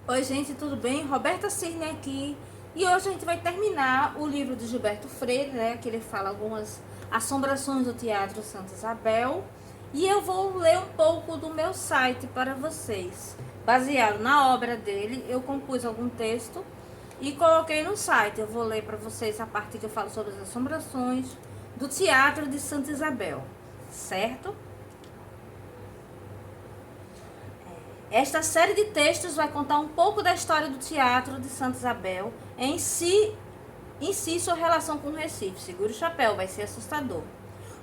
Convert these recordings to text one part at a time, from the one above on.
Oi, gente, tudo bem? Roberta Cirne aqui. E hoje a gente vai terminar o livro de Gilberto Freire, né? Que ele fala algumas assombrações do Teatro Santa Isabel. E eu vou ler um pouco do meu site para vocês. Baseado na obra dele, eu compus algum texto e coloquei no site. Eu vou ler para vocês a parte que eu falo sobre as assombrações do Teatro de Santa Isabel, certo? Esta série de textos vai contar um pouco da história do Teatro de Santa Isabel, em si sua relação com o Recife. Segure o chapéu, vai ser assustador.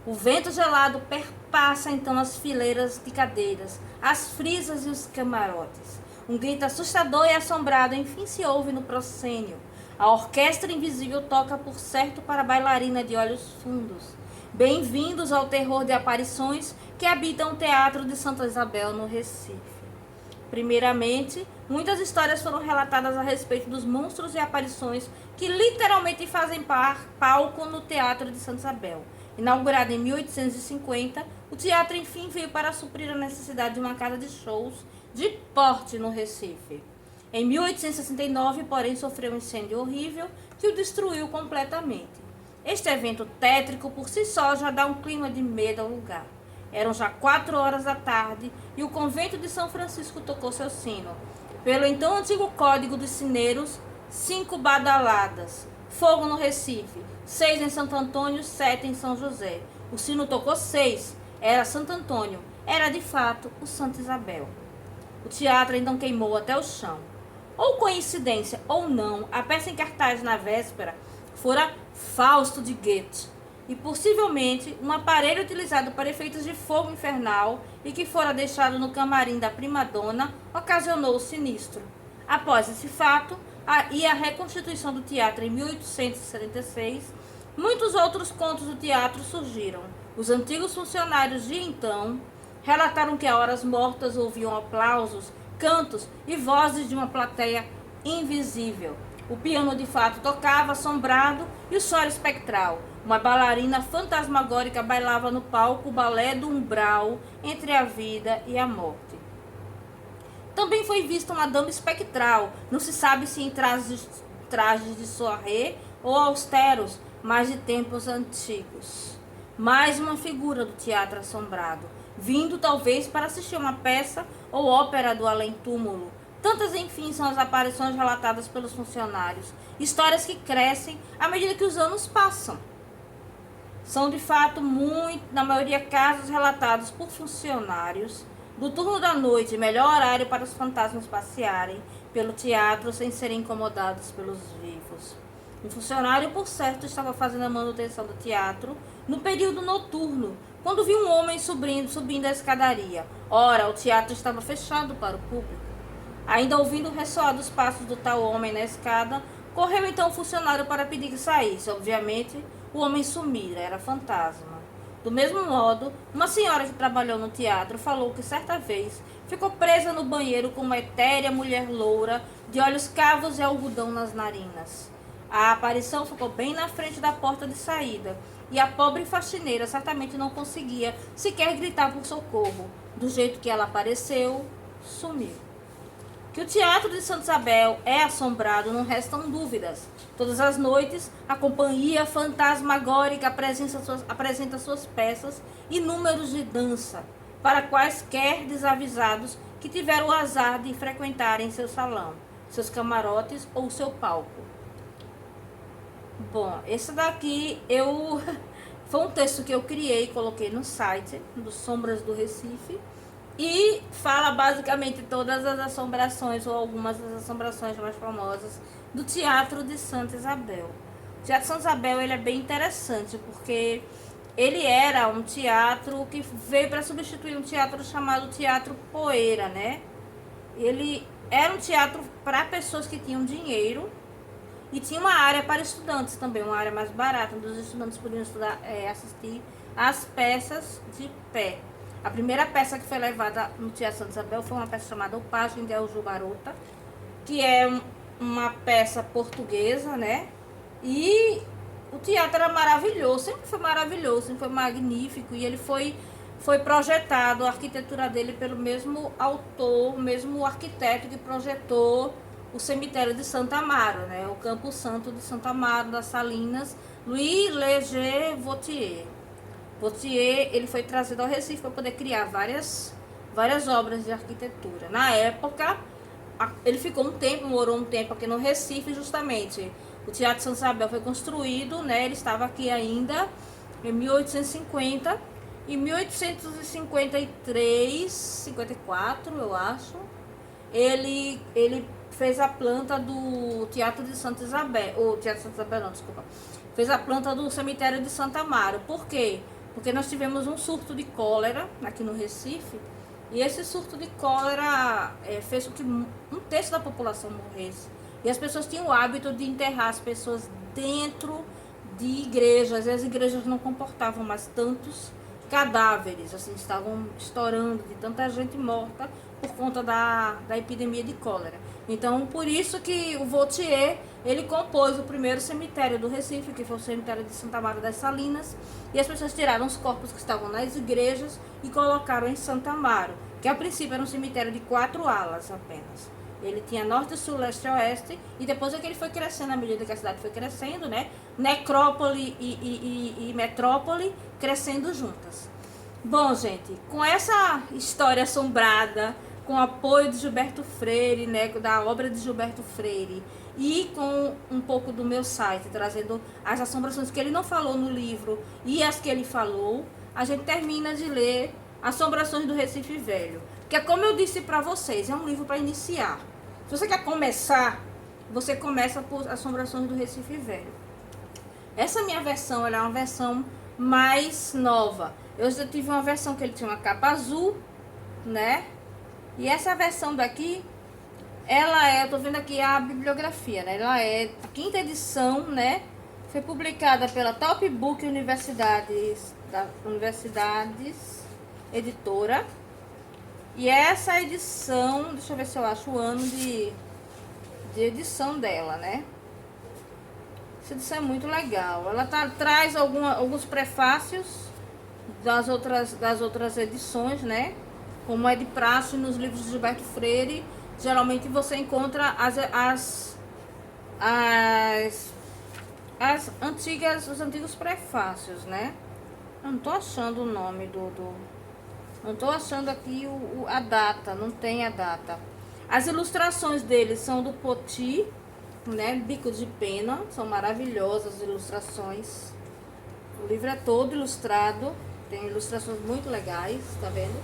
O vento gelado perpassa então as fileiras de cadeiras, as frisas e os camarotes. Um grito assustador e assombrado enfim se ouve no proscênio. A orquestra invisível toca por certo para a bailarina de olhos fundos. Bem-vindos ao terror de aparições que habitam o Teatro de Santa Isabel no Recife. Primeiramente, muitas histórias foram relatadas a respeito dos monstros e aparições que literalmente fazem palco no Teatro de Santa Isabel. Inaugurado em 1850, o teatro enfim veio para suprir a necessidade de uma casa de shows de porte no Recife. Em 1869, porém, sofreu um incêndio horrível que o destruiu completamente. Este evento tétrico por si só já dá um clima de medo ao lugar. Eram já 4 horas da tarde e o convento de São Francisco tocou seu sino. Pelo então antigo código dos sineiros, 5 badaladas. Fogo no Recife, 6 em Santo Antônio, 7 em São José. O sino tocou 6. Era Santo Antônio. Era de fato o Santa Isabel. O teatro então queimou até o chão. Ou coincidência ou não, a peça em cartaz na véspera fora Fausto de Goethe, e possivelmente um aparelho utilizado para efeitos de fogo infernal e que fora deixado no camarim da prima-dona ocasionou o sinistro. Após esse fato e a reconstituição do teatro em 1876, muitos outros contos do teatro surgiram. Os antigos funcionários de então relataram que a horas mortas ouviam aplausos, cantos e vozes de uma plateia invisível. O piano de fato tocava, assombrado, e o sol era espectral. Uma bailarina fantasmagórica bailava no palco o balé do umbral entre a vida e a morte. Também foi vista uma dama espectral, não se sabe se em trajes de soirée ou austeros, mas de tempos antigos. Mais uma figura do teatro assombrado, vindo talvez para assistir uma peça ou ópera do além-túmulo. Tantas, enfim, são as aparições relatadas pelos funcionários, histórias que crescem à medida que os anos passam. São, de fato, na maioria, casos relatados por funcionários do turno da noite, melhor horário para os fantasmas passearem pelo teatro sem serem incomodados pelos vivos. Um funcionário, por certo, estava fazendo a manutenção do teatro no período noturno, quando viu um homem subindo a escadaria. Ora, o teatro estava fechado para o público. Ainda ouvindo o ressoar dos passos do tal homem na escada, correu então o funcionário para pedir que saísse. Obviamente, o homem sumira, era fantasma. Do mesmo modo, uma senhora que trabalhou no teatro falou que certa vez ficou presa no banheiro com uma etérea mulher loura, de olhos cavos e algodão nas narinas. A aparição ficou bem na frente da porta de saída, e a pobre faxineira certamente não conseguia sequer gritar por socorro. Do jeito que ela apareceu, sumiu. Que o Teatro de Santa Isabel é assombrado, não restam dúvidas. Todas as noites, a companhia fantasmagórica apresenta suas peças e números de dança para quaisquer desavisados que tiveram o azar de frequentarem seu salão, seus camarotes ou seu palco. Bom, esse daqui foi um texto que eu criei e coloquei no site do Sombras do Recife. E fala basicamente todas as assombrações, ou algumas das assombrações mais famosas do Teatro de Santa Isabel. O Teatro de Santa Isabel, ele é bem interessante, porque ele era um teatro que veio para substituir um teatro chamado Teatro Poeira, né? Ele era um teatro para pessoas que tinham dinheiro, e tinha uma área para estudantes também, uma área mais barata, onde os estudantes podiam assistir às peças de pé. A primeira peça que foi levada no Teatro Santa Isabel foi uma peça chamada O Pajem de Aljubarota, que é uma peça portuguesa, né? E o teatro era maravilhoso, sempre foi maravilhoso, sempre foi magnífico, e ele foi foi projetado a arquitetura dele pelo mesmo autor, mesmo arquiteto que projetou o cemitério de Santa Amaro, né? O Campo Santo de Santa Amaro, das Salinas, Louis Leger Vautier. Vautier, ele foi trazido ao Recife para poder criar várias obras de arquitetura. Na época, ele ficou um tempo, morou um tempo aqui no Recife, justamente. O Teatro Santa Isabel foi construído, né? Ele estava aqui ainda em 1850. Em 1853, 54, eu acho, ele fez a planta do Teatro de Santa Isabel, ou Teatro de Santa Isabel não, desculpa, fez a planta do cemitério de Santa Amaro. Por quê? Porque nós tivemos um surto de cólera aqui no Recife, e esse surto de cólera fez com que um terço da população morresse. E as pessoas tinham o hábito de enterrar as pessoas dentro de igrejas, e as igrejas não comportavam mais tantos cadáveres, assim, estavam estourando de tanta gente morta por conta da epidemia de cólera. Então, por isso que o Vautier, ele compôs o primeiro cemitério do Recife, que foi o cemitério de Santa Amaro das Salinas, e as pessoas tiraram os corpos que estavam nas igrejas e colocaram em Santa Amaro, que a princípio era um cemitério de 4 alas apenas. Ele tinha norte, sul, leste e oeste, e depois é que ele foi crescendo, à medida que a cidade foi crescendo, né? Necrópole e metrópole crescendo juntas. Bom, gente, com essa história assombrada, com o apoio de Gilberto Freire, né, da obra de Gilberto Freire, e com um pouco do meu site, trazendo as assombrações que ele não falou no livro e as que ele falou, a gente termina de ler Assombrações do Recife Velho. Que é como eu disse para vocês, é um livro para iniciar. Se você quer começar, você começa por Assombrações do Recife Velho. Essa minha versão, ela é uma versão mais nova. Eu já tive uma versão que ele tinha uma capa azul, né? E essa versão daqui, ela é, eu tô vendo aqui a bibliografia, né? Ela é a 5ª edição, né? Foi publicada pela Top Book Universidades Editora. E essa edição, deixa eu ver se eu acho o ano de edição dela, né? Essa edição é muito legal. Ela traz alguns prefácios das outras edições, né? Como é de praxe nos livros de Gilberto Freire, geralmente você encontra os antigos prefácios, né? Eu não tô achando o nome não tô achando aqui a data, não tem a data. As ilustrações dele são do Poti, né? Bico de Pena, são maravilhosas as ilustrações. O livro é todo ilustrado, tem ilustrações muito legais, tá vendo?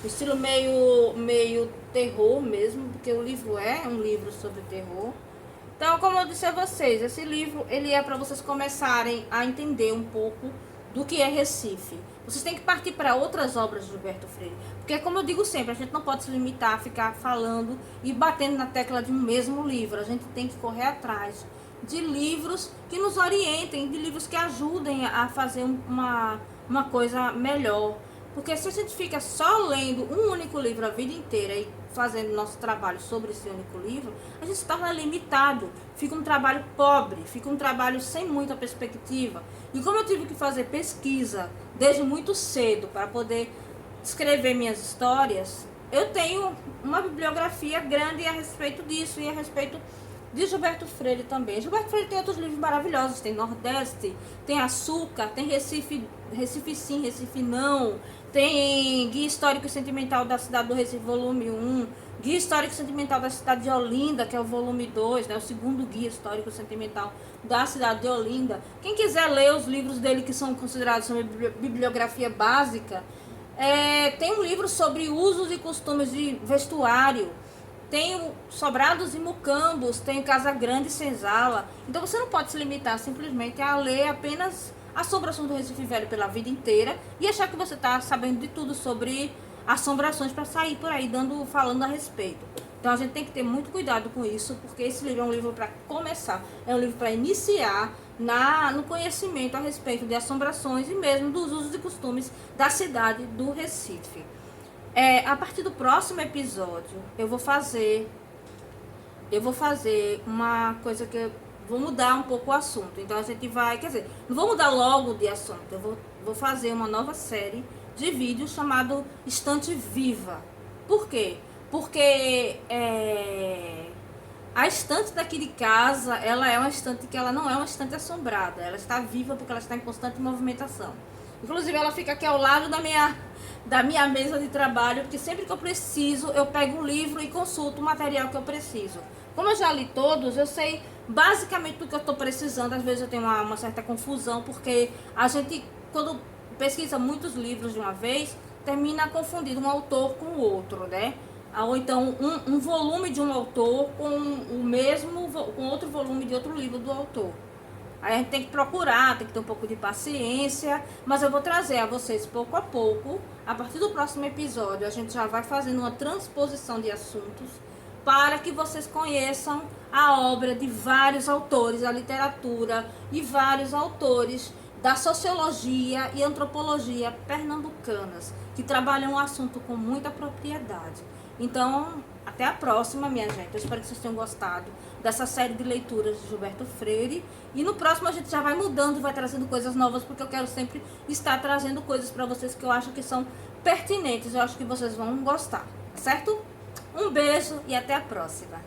Estilo meio terror mesmo, porque o livro é um livro sobre terror. Então, como eu disse a vocês, esse livro ele é para vocês começarem a entender um pouco do que é Recife. Vocês têm que partir para outras obras de Gilberto Freire. Porque, como eu digo sempre, a gente não pode se limitar a ficar falando e batendo na tecla de um mesmo livro. A gente tem que correr atrás de livros que nos orientem, de livros que ajudem a fazer uma coisa melhor. Porque se a gente fica só lendo um único livro a vida inteira e fazendo nosso trabalho sobre esse único livro, a gente se torna limitado, fica um trabalho pobre, fica um trabalho sem muita perspectiva. E como eu tive que fazer pesquisa desde muito cedo para poder escrever minhas histórias, eu tenho uma bibliografia grande a respeito disso e a respeito de Gilberto Freire também. Gilberto Freire tem outros livros maravilhosos, tem Nordeste, tem Açúcar, tem Recife Sim, Recife Não, tem Guia Histórico e Sentimental da Cidade do Recife, volume 1, Guia Histórico e Sentimental da Cidade de Olinda, que é o volume 2, né, o segundo Guia Histórico e Sentimental da Cidade de Olinda. Quem quiser ler os livros dele que são considerados uma bibliografia básica, tem um livro sobre usos e costumes de vestuário, tem o Sobrados e Mucambos, tem Casa Grande e Senzala. Então você não pode se limitar simplesmente a ler apenas Assombrações do Recife Velho pela vida inteira e achar que você está sabendo de tudo sobre assombrações para sair por aí falando a respeito. Então a gente tem que ter muito cuidado com isso, porque esse livro é um livro para começar, é um livro para iniciar no conhecimento a respeito de assombrações e mesmo dos usos e costumes da cidade do Recife. A partir do próximo episódio, eu vou fazer uma coisa que eu vou mudar um pouco o assunto. Então a gente vai, quer dizer, não vou mudar logo de assunto, eu vou fazer uma nova série de vídeo chamado Estante Viva. Por quê? Porque a estante daqui de casa, ela é uma estante que ela não é uma estante assombrada. Ela está viva porque ela está em constante movimentação. Inclusive, ela fica aqui ao lado da minha mesa de trabalho, porque sempre que eu preciso, eu pego um livro e consulto o material que eu preciso. Como eu já li todos, eu sei basicamente do que eu estou precisando. Às vezes eu tenho uma certa confusão, porque a gente, quando pesquisa muitos livros de uma vez, termina confundindo um autor com o outro, né? Ou então um volume de um autor com outro volume de outro livro do autor. Aí a gente tem que procurar, tem que ter um pouco de paciência, mas eu vou trazer a vocês pouco a pouco. A partir do próximo episódio, a gente já vai fazendo uma transposição de assuntos para que vocês conheçam a obra de vários autores, a literatura e vários autores da sociologia e antropologia pernambucanas, que trabalham o assunto com muita propriedade. Então, até a próxima, minha gente. Eu espero que vocês tenham gostado dessa série de leituras de Gilberto Freire. E no próximo a gente já vai mudando, vai trazendo coisas novas, porque eu quero sempre estar trazendo coisas para vocês que eu acho que são pertinentes. Eu acho que vocês vão gostar, certo? Um beijo e até a próxima.